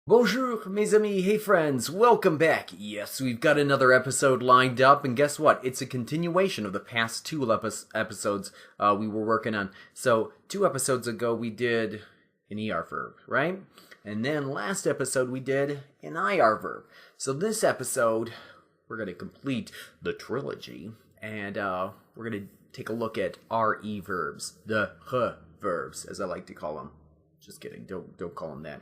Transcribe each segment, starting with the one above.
Bonjour, mes amis. Hey, friends. Welcome back. Yes, we've got another episode lined up, and guess what? It's a continuation of the past two episodes we were working on. So, 2 episodes ago, we did an ER verb, right? And then last episode, we did an IR verb. So, this episode, we're going to complete the trilogy, and we're going to take a look at RE verbs, the verbs, as I like to call them. Just kidding. Don't call them that.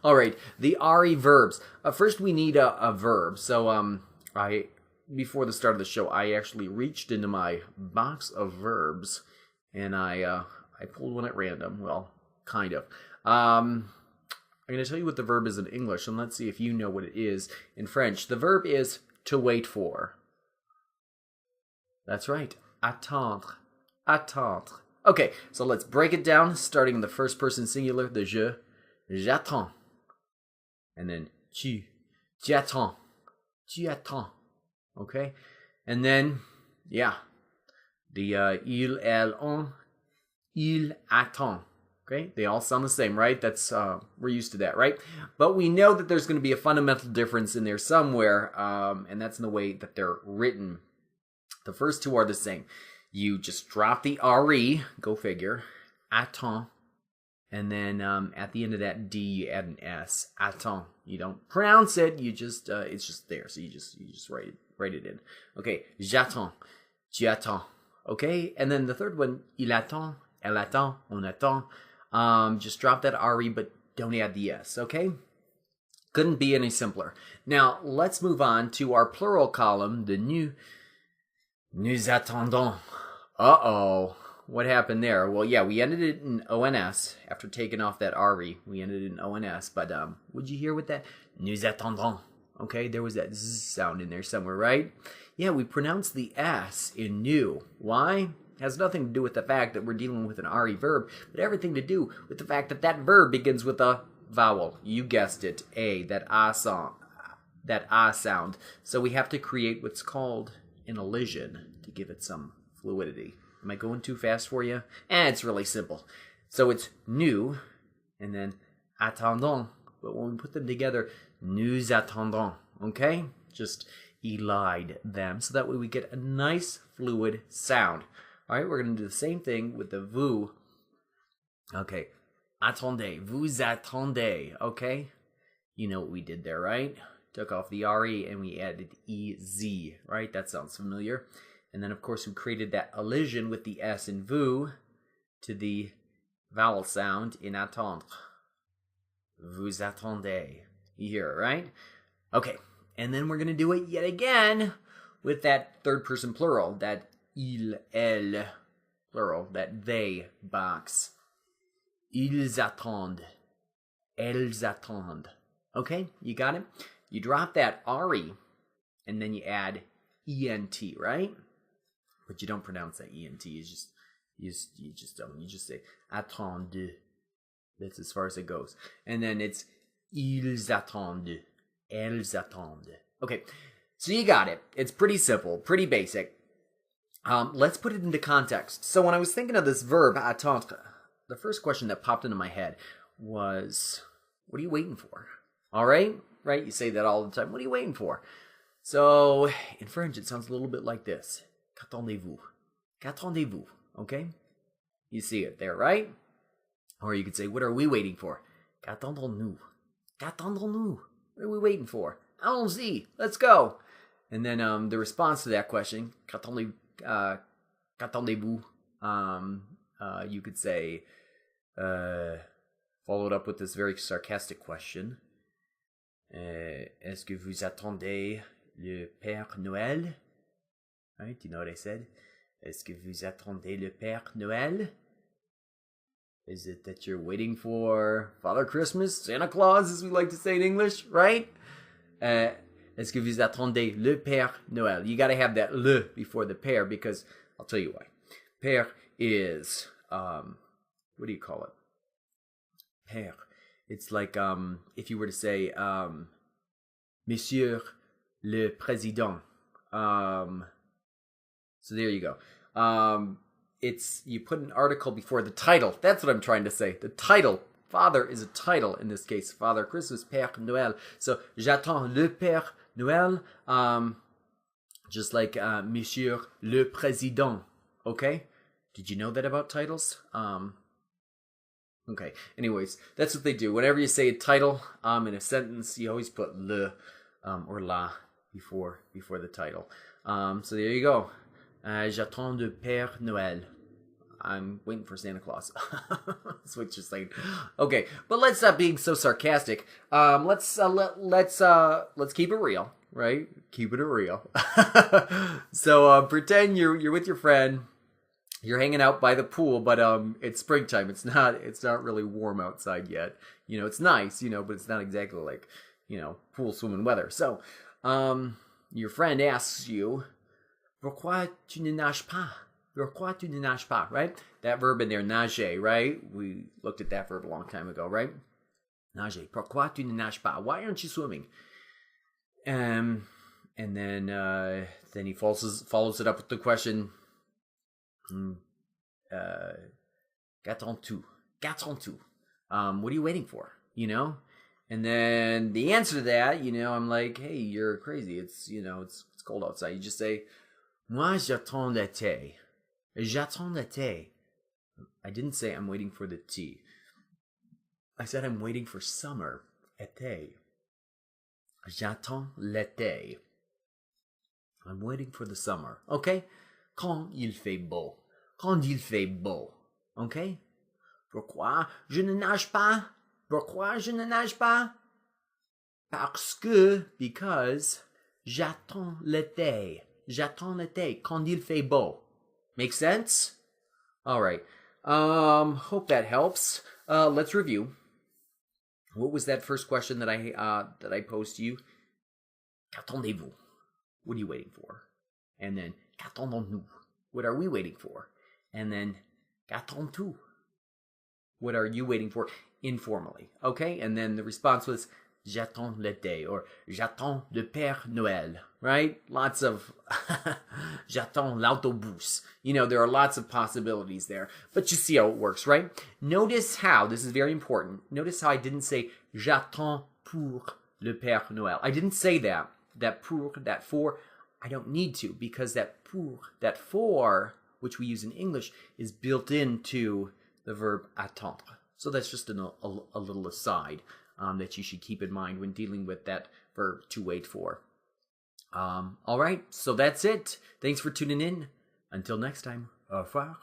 All right, the RE verbs. First, we need a verb. So, before the start of the show, I actually reached into my box of verbs, and I pulled one at random. Well, kind of. I'm going to tell you what the verb is in English, and let's see if you know what it is in French. The verb is to wait for. That's right. Attendre. Attendre. Okay, so let's break it down, starting in the first person singular, the je, j'attends. And then tu attends, tu attends. Okay? And then, the il, elle, on, il attend. Okay? They all sound the same, right? That's, we're used to that, right? But we know that there's going to be a fundamental difference in there somewhere, and that's in the way that they're written. The first two are the same. You just drop the RE, go figure, attends, and then at the end of that D, you add an S, attends. You don't pronounce it, you just, it's just there, so you just write it in. Okay, j'attends, tu attends, okay? And then the third one, il attend, elle attend, on attend. Just drop that RE, but don't add the S, okay? Couldn't be any simpler. Now, let's move on to our plural column, the nous attendons. Uh-oh. What happened there? Well, yeah, we ended it in ONS after taking off that RE. We ended it in ONS, but would you hear with that? Nous attendons. Okay, there was that Z sound in there somewhere, right? Yeah, we pronounced the S in new. Why? It has nothing to do with the fact that we're dealing with an RE verb, but everything to do with the fact that that verb begins with a vowel. You guessed it, A, that A sound. So we have to create what's called an elision to give it some fluidity. Am I going too fast for you? It's really simple. So it's nous, and then attendons. But when we put them together, nous attendons. Okay? Just elide them. So that way we get a nice fluid sound. All right, we're going to do the same thing with the vous. Okay. Attendez. Vous attendez. Okay? You know what we did there, right? Took off the RE and we added EZ, right? That sounds familiar. And then, of course, we created that elision with the S in vous to the vowel sound in attendre. Vous attendez. You hear it, right? Okay. And then we're going to do it yet again with that third person plural, that il, elle plural, that they box. Ils attendent. Elles attendent. Okay? You got it? You drop that RE, and then you add ENT, right? But you don't pronounce that ENT. You just don't. You just say attendent. That's as far as it goes. And then it's ils attendent. Elles attendent. Okay, so you got it. It's pretty simple, pretty basic. Let's put it into context. So when I was thinking of this verb, attendre, the first question that popped into my head was, what are you waiting for? All right? Right? You say that all the time. What are you waiting for? So in French, it sounds a little bit like this. Qu'attendez-vous? Qu'attendez-vous? Okay? You see it there, right? Or you could say, what are we waiting for? Qu'attendons-nous? Qu'attendons-nous? What are we waiting for? Allons-y. Let's go. And then the response to that question, qu'attendez-vous? You could say, followed up with this very sarcastic question. Est-ce que vous attendez le Père Noël? Right? You know what I said? Est-ce que vous attendez le Père Noël? Is it that you're waiting for Father Christmas, Santa Claus, as we like to say in English, right? Est-ce que vous attendez le Père Noël? You got to have that le before the Père, because I'll tell you why. Père is, what do you call it? Père. It's like if you were to say, Monsieur le Président. So there you go. It's you put an article before the title. That's what I'm trying to say. The title father is a title in this case. Father Christmas, Père Noël. So, j'attends le Père Noël, just like Monsieur le Président. Okay? Did you know that about titles? Okay. Anyways, that's what they do. Whenever you say a title in a sentence, you always put le or la before the title. So there you go. J'attends le Père Noël. I'm waiting for Santa Claus. So it's just like, okay, but let's stop being so sarcastic. Let's keep it real, right? Keep it real. So pretend you're with your friend. You're hanging out by the pool, but it's springtime. It's not really warm outside yet. You know, it's nice, but it's not exactly like, pool swimming weather. So, your friend asks you, pourquoi tu ne nages pas? Pourquoi tu ne nages pas, right? That verb in there, nager, right? We looked at that verb a long time ago, right? Nager. Pourquoi tu ne nages pas? Why aren't you swimming? And then he follows it up with the question, qu'attends-tu? Qu'attends-tu? What are you waiting for? And then the answer to that, I'm like, hey, you're crazy. It's cold outside. You just say, moi j'attends l'été. J'attends l'été. I didn't say I'm waiting for the tea. I said I'm waiting for summer. Été. J'attends l'été. I'm waiting for the summer. Okay? Quand il fait beau. Quand il fait beau. Okay? Pourquoi je ne nage pas? Pourquoi je ne nage pas? Because j'attends l'été. J'attends l'été. Quand il fait beau. Make sense? All right. Hope that helps. Let's review. What was that first question that I posed to you? Qu'attendez-vous? What are you waiting for? And then qu'attendons-nous? What are we waiting for? And then qu'attends-tu? What are you waiting for informally? Okay? And then the response was j'attends l'été or j'attends le Père Noël, right? Lots of j'attends l'autobus. There are lots of possibilities there. But you see how it works, right? Notice how, this is very important, notice how I didn't say j'attends pour le Père Noël. I didn't say that pour, that for. I don't need to because that pour, that for, which we use in English, is built into the verb attendre. So that's just a little aside that you should keep in mind when dealing with that verb to wait for. All right, so that's it. Thanks for tuning in. Until next time, au revoir.